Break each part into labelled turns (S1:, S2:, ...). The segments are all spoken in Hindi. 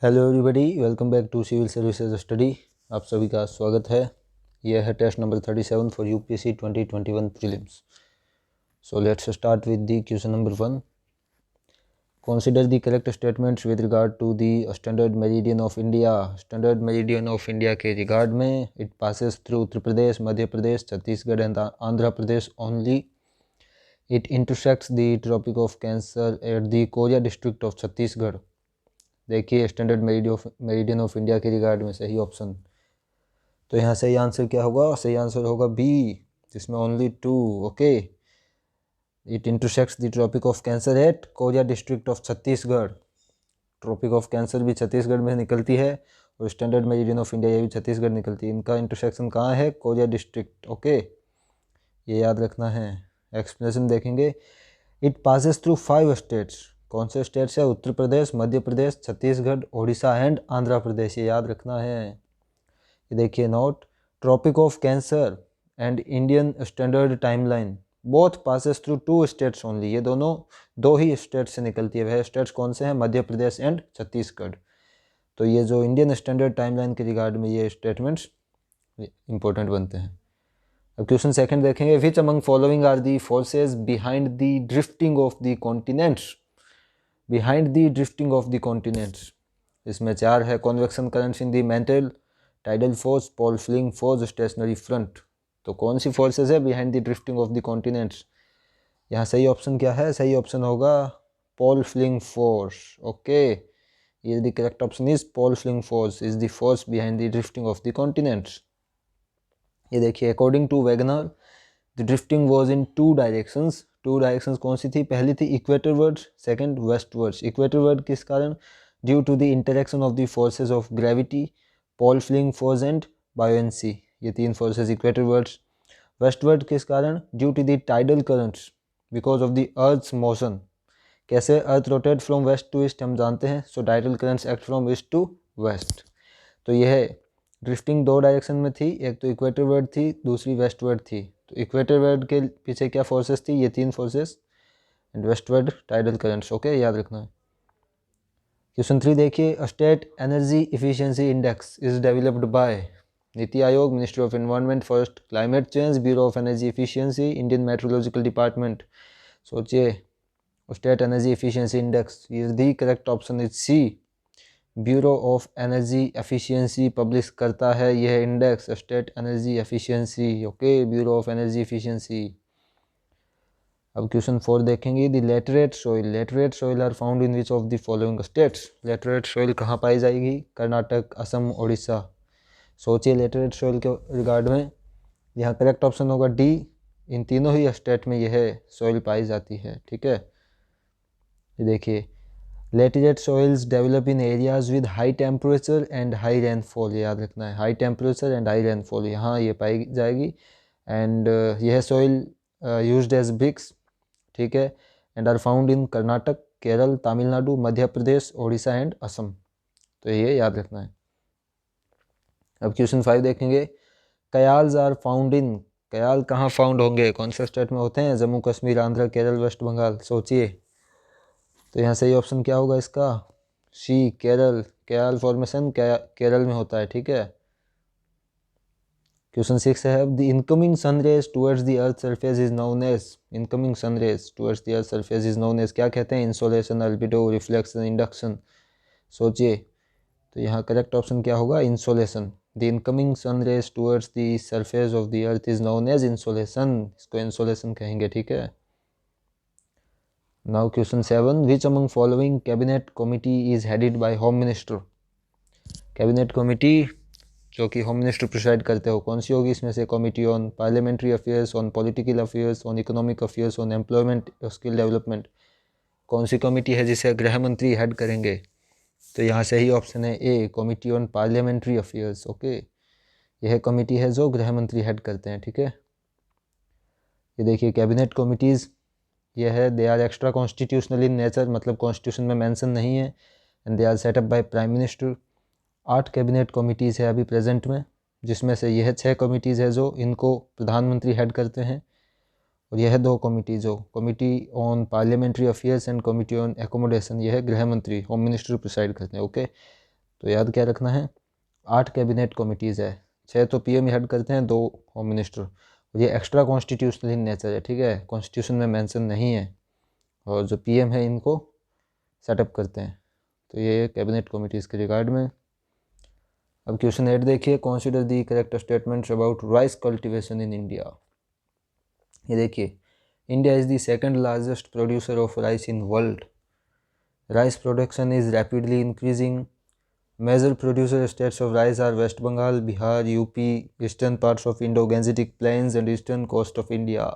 S1: Hello everybody, welcome back to civil services study. आप सभी का स्वागत है। यह है test number 37 for UPSC 2021 prelims. So let's start with the question number 1। Consider the correct statements with regard to the standard meridian of India. Standard meridian of India के रिगार्ड में it passes through Uttar Pradesh, Madhya Pradesh, Chhattisgarh and Andhra Pradesh only. It intersects the tropic of cancer at the Korea district of Chhattisgarh. देखिए स्टैंडर्ड मेरिडियन ऑफ इंडिया के रिगार्ड में सही ऑप्शन, तो यहाँ सही आंसर क्या होगा? सही आंसर होगा बी, जिसमें only 2। Okay, it intersects the tropic of cancer at Korea district of Chhattisgarh. Tropic of cancer भी छत्तीसगढ़ में निकलती है और स्टैंडर्ड मेरिडियन ऑफ इंडिया ये भी छत्तीसगढ़ निकलती है। इनका इंटरसेक्शन कहाँ है? Korea district. ओके, ये याद रखना है। एक्सप्लेनेशन देखेंगे। It passes through 5 states. कौन से स्टेट्स है? उत्तर प्रदेश, मध्य प्रदेश, छत्तीसगढ़, ओडिशा एंड आंध्र प्रदेश। ये याद रखना है। ये देखिए note, tropic of cancer and Indian standard timeline both passes through 2 states only. ये दोनों दो ही स्टेट से निकलती है। वह स्टेट्स कौन से हैं? मध्य प्रदेश एंड छत्तीसगढ़। तो ये जो इंडियन स्टैंडर्ड टाइमलाइन के रिगार्ड में ये स्टेटमेंट्स इंपॉर्टेंट बनते हैं। अब क्वेश्चन सेकंड देखेंगे। Which among following are the forces behind the drifting of the continents. Behind the drifting of the continents, इसमें 4 है। Convection currents in the mantle, tidal force, pole fling force, stationary front. तो कौन सी फोर्सेज है behind the drifting of the continents? यहाँ सही ऑप्शन क्या है? सही ऑप्शन होगा पोल फ्लिंग फोर्स। ओके, ये the correct option is pole fling force is the force behind the drifting of the continents. ये देखिए, according to Wagner the drifting was in 2 directions. 2 directions कौन सी थी? पहली थी equatorwards, second westwards. Equatorward किस कारण? Due to the interaction of the forces of gravity, pole fling force and buoyancy. ये 3 forces equatorwards. Westward किस कारण? Due to the tidal currents because of the earth's motion. कैसे? Earth rotate from west to east हम जानते हैं, so tidal currents act from east to west. तो यह ड्रिफ्टिंग 2 डायरेक्शन में थी, एक तो इक्वेटर वर्ड थी, दूसरी वेस्ट वर्ड थी। तो इक्वेटर वर्ड के पीछे क्या फोर्सेस थी? ये 3 forces and westward tidal currents. Okay, याद रखना है। क्वेश्चन 3 देखिए। State energy efficiency index is developed by NITI Aayog, ministry of environment, forest, climate change, bureau of energy efficiency, Indian metrological department. सोचिए, state energy efficiency index, is the correct option is c, bureau of energy efficiency publish करता है यह index, state energy efficiency. Okay, bureau of energy efficiency. अब क्वेश्चन 4 देखेंगे। The laterite soil, laterite soil are found in which of the following states. Laterite soil कहाँ पाई जाएगी? कर्नाटक, असम, उड़ीसा। सोचिए लेटरेट सॉइल के रिगार्ड में, यहाँ करेक्ट ऑप्शन होगा डी, इन तीनों ही स्टेट में यह सॉइल पाई जाती है। ठीक है, ये देखिए, laterite soils develop in areas with high temperature and high rainfall. याद रखना है, high temperature and high rainfall यहाँ ये पाई जाएगी। एंड यह सॉइल यूज्ड एज ब्रिक्स। ठीक है, and are found in Karnataka, Kerala, Tamil Nadu, Madhya Pradesh, Odisha and Assam. तो ये याद रखना है। अब क्वेश्चन 5 देखेंगे। Kayals are found in, kayal कहाँ फाउंड होंगे? कौन से स्टेट में होते हैं? जम्मू कश्मीर, आंध्र, केरल, वेस्ट बंगाल। सोचिए, तो यहाँ सही ऑप्शन क्या होगा इसका? सी, केरल। कयाल फॉर्मेशन केरल में होता है। ठीक है, क्वेश्चन 6 है। The incoming sun rays towards the earth surface is known as, incoming sun rays towards the earth surface is known as क्या कहते हैं? Insolation, albedo, reflection, induction. सोचिए, तो यहाँ करेक्ट ऑप्शन क्या होगा? Insolation. The incoming sun rays towards the surface of the earth is known as insolation, इसको इंसोलेशन कहेंगे। ठीक है, now question 7। Which among following cabinet committee is headed by home minister. Cabinet committee जो कि होम मिनिस्टर प्रिसाइड करते हो, कौन सी होगी इसमें से? Committee on parliamentary affairs, on political affairs, on economic affairs, on employment, skill development. कौन सी कमिटी है जिसे गृह मंत्री हेड करेंगे? तो यहाँ सही ऑप्शन है a, committee on parliamentary affairs. Okay, यह कमिटी है जो गृह मंत्री हेड करते हैं। ठीक है, ये देखिए कैबिनेट कमिटीज़ यह है, they are extra constitutional in nature, मतलब कॉन्स्टिट्यूशन में मेंशन नहीं है, and they are set up by prime minister. 8 cabinet committees है अभी प्रेजेंट में, जिसमें से यह 6 कमिटीज़ है जो इनको प्रधानमंत्री हेड करते हैं, और यह 2 कमिटी जो committee on parliamentary affairs and committee on accommodation, यह गृह मंत्री होम मिनिस्टर प्रिसाइड करते हैं। ओके, तो याद क्या रखना है, 8 कैबिनेट कमिटीज़ है, 6 तो पीएम हेड करते हैं, 2 होम मिनिस्टर। और ये एक्स्ट्रा कॉन्स्टिट्यूशनल इन नेचर है, ठीक है, कॉन्स्टिट्यूशन में मेंशन नहीं है, और जो पीएम है इनको सेटअप करते हैं। तो ये कैबिनेट कमिटीज़ के रिगार्ड में। अब क्वेश्चन 8 देखिए, consider the correct statements about rice cultivation in India. ये देखिए, India is the second largest producer of rice in world. Rice production is rapidly increasing. Major producer states of rice are West Bengal, Bihar, UP, eastern parts of Indo-Gangetic Plains and eastern coast of India।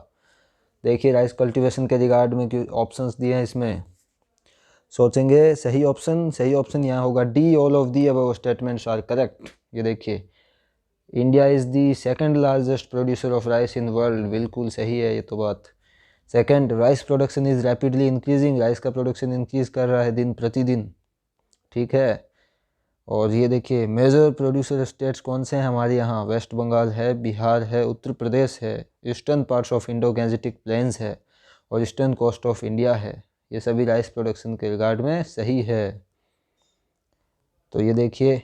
S1: देखिए राइस कल्टीवेशन के रिगार्ड में क्यों ऑप्शंस दिए हैं, इसमें सोचेंगे सही ऑप्शन यहाँ होगा D, all of the above statements are correct. ये देखिए, India is the second largest producer of rice in world, बिल्कुल सही है ये तो बात। Second, rice production is rapidly increasing, rice का प्रोडक्शन इंक्रीज कर रहा है दिन प्रतिदिन, ठीक है। और ये देखिए, मेजर प्रोड्यूसर स्टेट्स कौन से हैं हमारे यहाँ, वेस्ट बंगाल है, बिहार है, उत्तर प्रदेश है, eastern parts of Indo Gangetic plains है, और ईस्टर्न कोस्ट ऑफ इंडिया है। ये सभी राइस प्रोडक्शन के रिगार्ड में सही है। तो ये देखिए,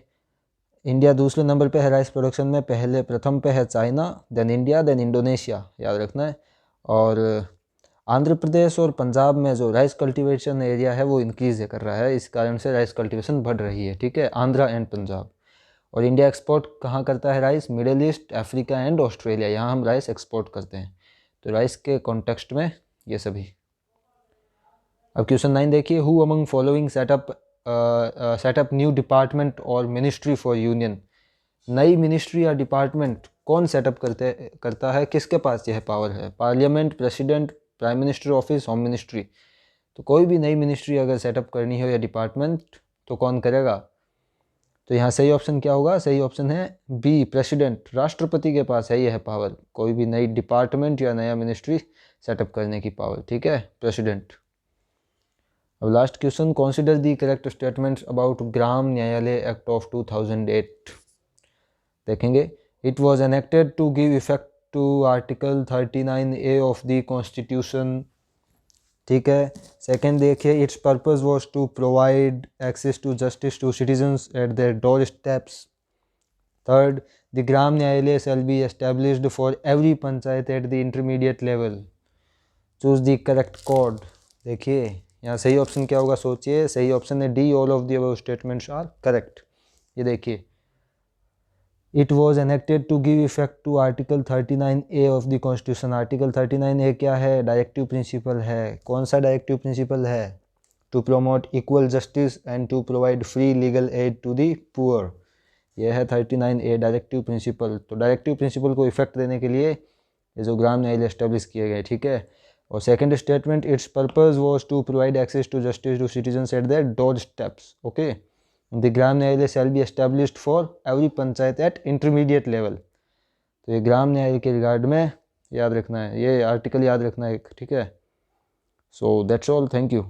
S1: इंडिया दूसरे नंबर पे है राइस प्रोडक्शन में, प्रथम पे है China, then India, then Indonesia, याद रखना है। और आंध्र प्रदेश और पंजाब में जो राइस कल्टीवेशन एरिया है वो इंक्रीज कर रहा है, इस कारण से राइस कल्टीवेशन बढ़ रही है, ठीक है, आंध्रा एंड पंजाब। और इंडिया एक्सपोर्ट कहाँ करता है rice, middle east, Africa and Australia, यहाँ हम राइस एक्सपोर्ट करते हैं। तो राइस के कॉन्टेक्स्ट में ये सभी। अब क्वेश्चन 9 देखिए, who among following setup new department और मिनिस्ट्री फॉर यूनियन। नई मिनिस्ट्री या डिपार्टमेंट कौन सेटअप करता है, किसके पास यह पावर है, parliament, president, prime minister office, home ministry. तो कोई भी नई मिनिस्ट्री अगर सेटअप करनी हो या डिपार्टमेंट तो कौन करेगा, तो यहाँ सही ऑप्शन क्या होगा, सही ऑप्शन है बी, प्रेसिडेंट, राष्ट्रपति के पास है यह पावर, कोई भी नई डिपार्टमेंट या नया मिनिस्ट्री सेटअप करने की पावर, ठीक है, प्रेसिडेंट। अब last question, consider the correct statements about Gram Nyayalaya act of 2008। देखेंगे, it was enacted to give effect to article 39A of the constitution, ठीक है। सेकेंड देखिए, its purpose was to provide access to justice to citizens at their door steps. Third, the Gram Nyayalaya shall be established for every panchayat at the intermediate level. Choose the correct code. देखिए यहाँ सही ऑप्शन क्या होगा, सोचिए, सही ऑप्शन है D, all of the above statements are correct. ये देखिए, it was enacted to give effect to article 39A of the constitution. Article 39A क्या है, डायरेक्टिव प्रिंसिपल है। कौन सा डायरेक्टिव प्रिंसिपल है, to promote equal justice and to provide free legal aid to the poor. यह है 39A डायरेक्टिव प्रिंसिपल। तो डायरेक्टिव प्रिंसिपल को इफेक्ट देने के लिए ये जो ग्राम न्यायालय एस्टेब्लिश किए गए, ठीक है। और second statement, its purpose was to provide access to justice to citizens at their door steps, okay. The Gram Nyayalaya shall be established for every panchayat at intermediate level. तो ये ग्राम न्यायालय के रिगार्ड में याद रखना है, ये आर्टिकल याद रखना है, ठीक है। So that's all, thank you.